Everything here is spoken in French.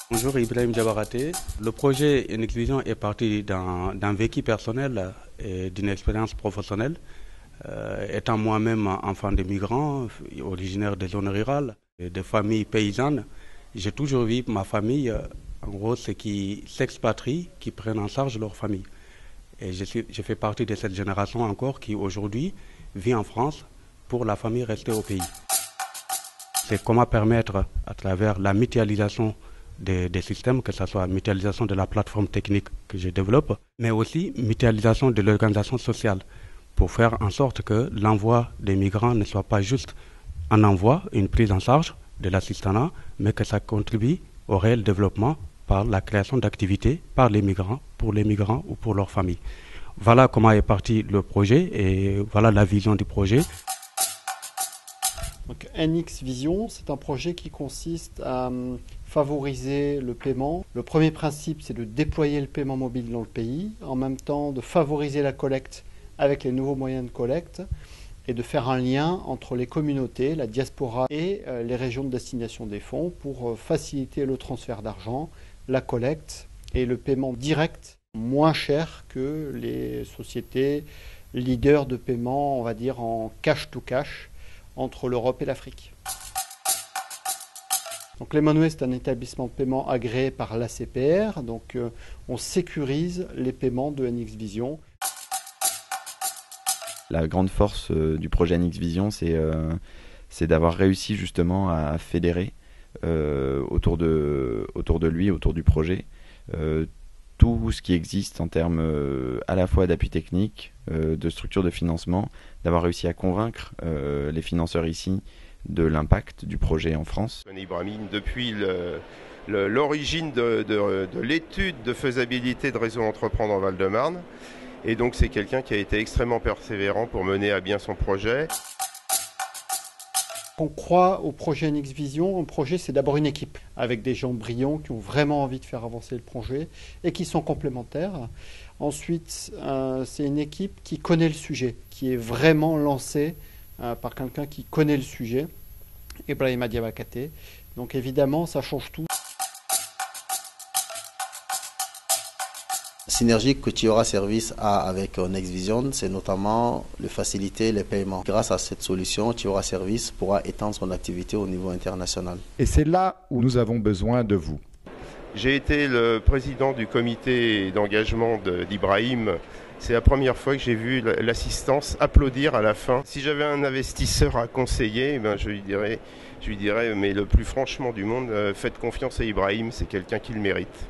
Bonjour Ibrahim Diabaraté. Le projet Inclusion est parti d'un vécu personnel et d'une expérience professionnelle. Étant moi-même enfant de migrants, originaire des zones rurales, et de familles paysannes, j'ai toujours vu ma famille, en gros, ceux qui s'expatrient, qui prennent en charge leur famille. Et je fais partie de cette génération encore qui aujourd'hui vit en France pour la famille restée au pays. C'est comment permettre, à travers la mutualisation des systèmes, que ce soit mutualisation de la plateforme technique que je développe, mais aussi mutualisation de l'organisation sociale, pour faire en sorte que l'envoi des migrants ne soit pas juste un envoi, une prise en charge de l'assistanat, mais que ça contribue au réel développement par la création d'activités par les migrants, pour les migrants ou pour leurs familles. Voilà comment est parti le projet et voilà la vision du projet. Donc, NX Vision, c'est un projet qui consiste à favoriser le paiement. Le premier principe, c'est de déployer le paiement mobile dans le pays, en même temps de favoriser la collecte avec les nouveaux moyens de collecte et de faire un lien entre les communautés, la diaspora et les régions de destination des fonds pour faciliter le transfert d'argent, la collecte et le paiement direct moins cher que les sociétés leaders de paiement, on va dire en cash-to-cash, entre l'Europe et l'Afrique. Donc l'Emmanuel, c'est un établissement de paiement agréé par l'ACPR, donc on sécurise les paiements de NX Vision. La grande force du projet NX Vision, c'est d'avoir réussi justement à fédérer autour de lui, autour du projet, tout ce qui existe en termes à la fois d'appui technique, de structure de financement, d'avoir réussi à convaincre les financeurs ici de l'impact du projet en France. Ibrahim, depuis l'origine de l'étude de faisabilité de réseau Entreprendre en Val-de-Marne, et donc c'est quelqu'un qui a été extrêmement persévérant pour mener à bien son projet. On croit au projet NX Vision. Un projet, c'est d'abord une équipe avec des gens brillants qui ont vraiment envie de faire avancer le projet et qui sont complémentaires. Ensuite, c'est une équipe qui connaît le sujet, qui est vraiment lancée par quelqu'un qui connaît le sujet, Ibrahim Diabaraté. Donc évidemment, ça change tout. Synergie que Tiora Service a avec NextVision, c'est notamment de faciliter les paiements. Grâce à cette solution, Tiora Service pourra étendre son activité au niveau international. Et c'est là où nous avons besoin de vous. J'ai été le président du comité d'engagement d'Ibrahim. C'est la première fois que j'ai vu l'assistance applaudir à la fin. Si j'avais un investisseur à conseiller, je lui dirais, mais le plus franchement du monde, faites confiance à Ibrahim, c'est quelqu'un qui le mérite.